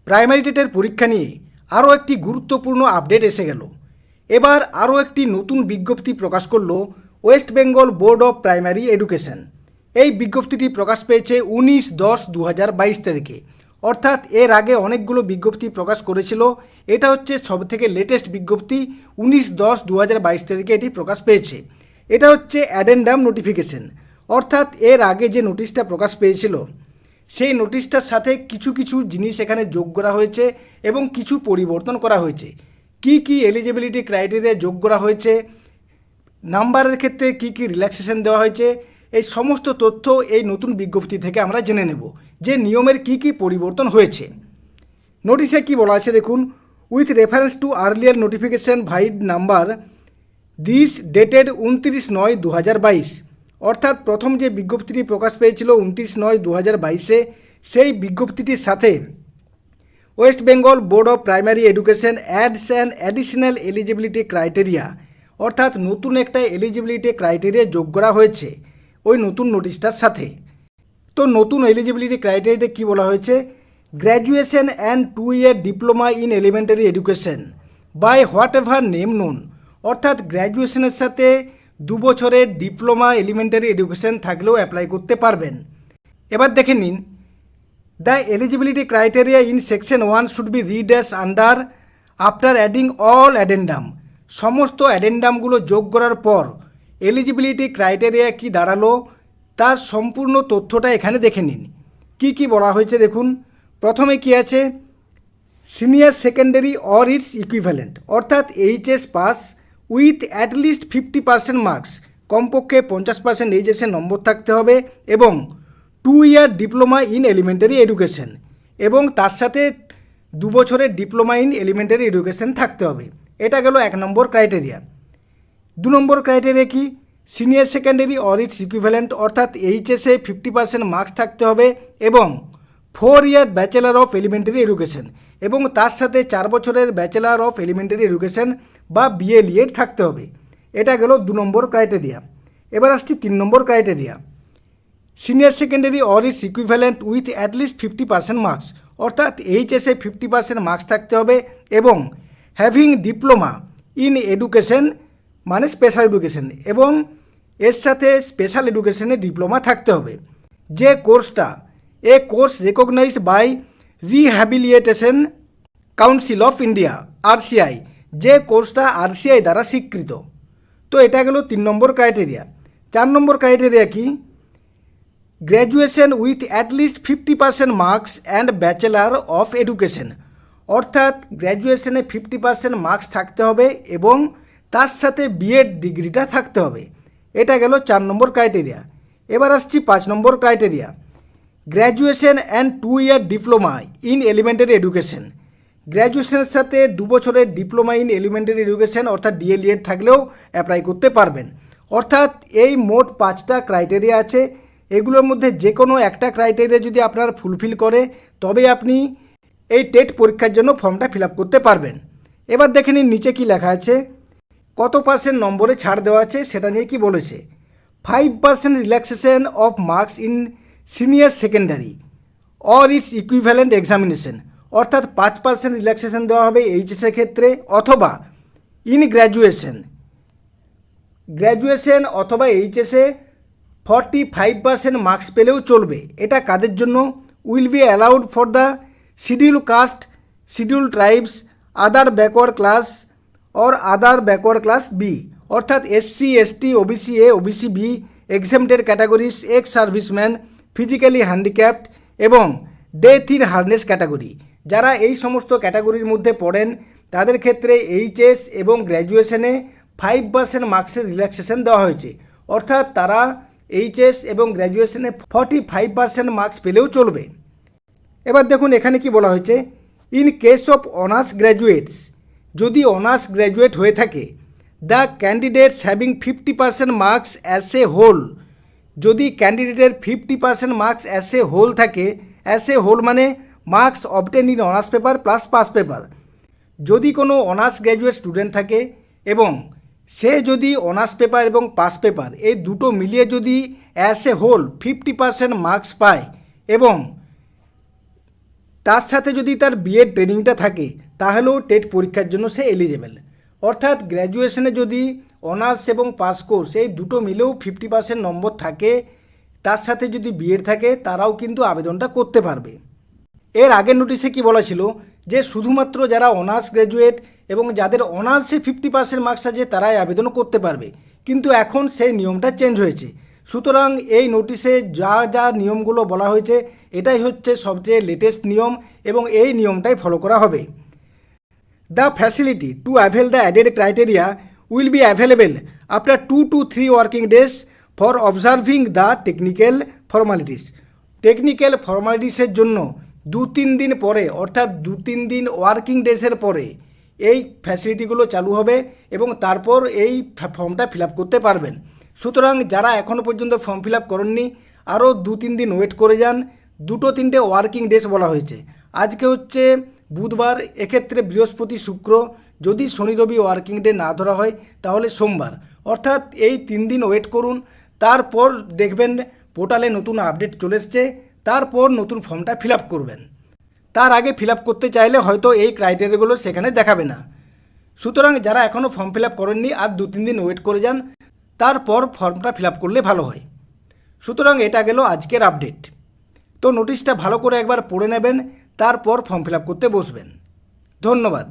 Primary টেটের পরীক্ষা নিয়ে আরও একটি গুরুত্বপূর্ণ আপডেট এসে গেল। এবার আরও একটি নতুন বিজ্ঞপ্তি প্রকাশ করল West Bengal board of primary education. এই বিজ্ঞপ্তিটি প্রকাশ পেয়েছে 19/10/2022 তারিখে, অর্থাৎ এর আগে অনেকগুলো বিজ্ঞপ্তি প্রকাশ করেছিল। এটা হচ্ছে সবথেকে লেটেস্ট বিজ্ঞপ্তি, 19/10/2022 তারিখে এটি প্রকাশ পেয়েছে। এটা হচ্ছে অ্যাডেন্ডাম নোটিফিকেশন, অর্থাৎ এর আগে যে নোটিশটা প্রকাশ পেয়েছিল সেই নোটিশটার সাথে কিছু কিছু জিনিস এখানে যোগ করা হয়েছে এবং কিছু পরিবর্তন করা হয়েছে। কি কি এলিজিবিলিটি ক্রাইটেরিয়া যোগ করা হয়েছে, নাম্বারের ক্ষেত্রে কি কি রিল্যাক্সেশন দেওয়া হয়েছে, এই সমস্ত তথ্য এই নতুন বিজ্ঞপ্তি থেকে আমরা জেনে নেব যে নিয়মের কি কি পরিবর্তন হয়েছে। নোটিশে কি বলা আছে দেখুন, with reference to earlier notification vide number this dated 29/9/2022, অর্থাৎ প্রথম যে বিজ্ঞপ্তিটি প্রকাশ পেয়েছিল 29/9/2022-এ, সেই বিজ্ঞপ্তিটির সাথে West Bengal board of primary education ads an additional eligibility criteria, অর্থাৎ নতুন একটা এলিজিবিলিটি ক্রাইটেরিয়া যোগ করা হয়েছে ওই নতুন নোটিশটার সাথে। তো নতুন এলিজিবিলিটি ক্রাইটেরিয়াতে কী বলা হয়েছে, graduation and 2-year diploma in elementary education by whatever name known, অর্থাৎ গ্র্যাজুয়েশনের সাথে 2 বছরের ডিপ্লোমা এলিমেন্টারি এডুকেশন থাকলেও অ্যাপ্লাই করতে পারবেন। এবার দেখে নিন, the eligibility criteria in section 1 should be read as under after adding all addendum. সমস্ত অ্যাডেন্ডামগুলো যোগ করার পর এলিজিবিলিটি ক্রাইটেরিয়া কি দাঁড়ালো তার সম্পূর্ণ তথ্যটা এখানে দেখে নিন। কি কি বলা হয়েছে দেখুন, প্রথমে কি আছে, senior secondary or its equivalent, অর্থাৎ HS pass with at least 50% marks, কমপক্ষে 50% এইচএসের নম্বর থাকতে হবে, এবং 2-year diploma in elementary education, এবং তার সাথে 2 বছরের ডিপ্লোমা ইন এলিমেন্টারি এডুকেশন থাকতে হবে। এটা গেল 1 নম্বর ক্রাইটেরিয়া। 2 নম্বর ক্রাইটেরিয়া কি, senior secondary or its equivalent, অর্থাৎ এইচএসে 50% মার্কস থাকতে হবে এবং 4-year bachelor of elementary education, এবং তার সাথে 4 বছরের ব্যাচেলার অফ এলিমেন্টারি এডুকেশন বা b.ed থাকতে হবে। এটা গেল 2 নম্বর ক্রাইটেরিয়া। এবার আসছি 3 নম্বর criteria, senior secondary or its equivalent with at least 50% marks, অর্থাৎ এইচএসে 50% মার্কস থাকতে হবে এবং হ্যাভিং ডিপ্লোমা ইন এডুকেশন মানে স্পেশাল এডুকেশন, এবং এর সাথে স্পেশাল এডুকেশনে ডিপ্লোমা থাকতে হবে। যে কোর্সটা এ course recognised by rehabilitation council of India RCI, যে কোর্সটা RCI দ্বারা স্বীকৃত। তো এটা গেল 3 নম্বর ক্রাইটেরিয়া। 4 নম্বর ক্রাইটেরিয়া কি, graduation with at least 50% marks and bachelor of education, অর্থাৎ গ্র্যাজুয়েশনে 50% মার্কস থাকতে হবে এবং তার সাথে B.ed ডিগ্রিটা থাকতে হবে। এটা গেল 4 নম্বর ক্রাইটেরিয়া। এবার আসছি 5 নম্বর criteria, graduation and 2-year diploma in elementary education, গ্র্যাজুয়েশনের সাথে 2 বছরের ডিপ্লোমা ইন এলিমেন্টারি এডুকেশন অর্থাৎ DLED থাকলেও অ্যাপ্লাই করতে পারবেন। অর্থাৎ এই মোট 5টা ক্রাইটেরিয়া আছে, এগুলোর মধ্যে যে কোনো একটা ক্রাইটেরিয়া যদি আপনার ফুলফিল করে তবে আপনি এই টেট পরীক্ষার জন্য ফর্মটা ফিল আপ করতে পারবেন। এবার দেখে নিন নিচে কি লেখা আছে, কত % নম্বরে ছাড় দেওয়া আছে সেটা নিয়ে কি বলেছে। 5% relaxation of marks in senior secondary or its equivalent examination, অর্থাৎ 5% রিল্যাক্সেশন দেওয়া হবে এইচএসের ক্ষেত্রে, অথবা ইন গ্র্যাজুয়েশন অথবা এইচএসে 45% মার্কস পেলেও চলবে। এটা কাদের জন্য, will be allowed for the schedule caste, schedule tribes, other backward class or other backward class B, অর্থাৎ SC ST OBC A OBC B, exempted categories, ex serviceman, physically handicapped এবং death in harness category. যারা এই সমস্ত ক্যাটাগরির মধ্যে পড়েন তাদের ক্ষেত্রে এইচএস এবং গ্র্যাজুয়েশনে 5% মার্কসের রিল্যাক্সেশন দেওয়া হয়েছে, অর্থাৎ তারা এইচএস এবং গ্র্যাজুয়েশনে 45% মার্কস পেলেও চলবে। এবার দেখুন এখানে কি বলা হয়েছে, in case of honours graduates, যদি অনার্স গ্র্যাজুয়েট হয়ে থাকে, the candidates having 50% marks as a whole, যদি ক্যান্ডিডেটের 50% মার্কস অ্যাজ এ হোল থাকে, অ্যাজ এ হোল মানে marks obtain in honours paper plus pass paper, যদি কোনো অনার্স গ্র্যাজুয়েট স্টুডেন্ট থাকে এবং সে যদি অনার্স পেপার এবং পাস পেপার এই দুটো মিলিয়ে যদি অ্যাজ এ হোল 50% মার্কস পায় এবং তার সাথে যদি তার বিএড ট্রেনিংটা থাকে তাহলেও টেট পরীক্ষার জন্য সে এলিজেবল। অর্থাৎ গ্র্যাজুয়েশনে যদি অনার্স এবং পাস কোর্স এই দুটো মিলেও 50% নম্বর থাকে, তার সাথে যদি বিএড থাকে, তারাও কিন্তু আবেদনটা করতে পারবে। এর আগের নোটিশে কি বলা ছিল যে শুধুমাত্র যারা অনার্স গ্র্যাজুয়েট এবং যাদের অনার্সে 50% মার্কস আছে তারাই আবেদন করতে পারবে, কিন্তু এখন সেই নিয়মটা চেঞ্জ হয়েছে। সুতরাং এই নোটিশে যা যা নিয়মগুলো বলা হয়েছে এটাই হচ্ছে সবচেয়ে লেটেস্ট নিয়ম এবং এই নিয়মটাই ফলো করা হবে। The facility to avail the added criteria will be available after 2 to 3 working days for observing the technical formalities. Technical ফর্মালিটিসের জন্য 2-3 দিন পরে, অর্থাৎ 2-3 দিন ওয়ার্কিং ডেসের পরে এই ফ্যাসিলিটিগুলো চালু হবে এবং তারপর এই ফর্মটা ফিল আপ করতে পারবেন। সুতরাং যারা এখনও পর্যন্ত ফর্ম ফিল আপ করেননি আরও 2-3 দিন ওয়েট করে যান। 2-3টে ওয়ার্কিং ডেস বলা হয়েছে। আজকে হচ্ছে বুধবার, এক্ষেত্রে বৃহস্পতি শুক্র, যদি শনি রবি ওয়ার্কিং ডে না ধরা হয় তাহলে সোমবার, অর্থাৎ এই 3 দিন ওয়েট করুন। তারপর দেখবেন পোর্টালে নতুন আপডেট চলে এসছে, তারপর নতুন ফর্মটা ফিল আপ করবেন। তার আগে ফিল আপ করতে চাইলে হয়তো এই ক্রাইটেরিয়াগুলো সেখানে দেখাবে না। সুতরাং যারা এখনও ফর্ম ফিল আপ করেননি আর 2-3 দিন ওয়েট করে যান, তারপর ফর্মটা ফিল আপ করলে ভালো হয়। সুতরাং এটা গেল আজকের আপডেট। তো নোটিশটা ভালো করে একবার পড়ে নেবেন, তারপর ফর্ম ফিল আপ করতে বসবেন। ধন্যবাদ।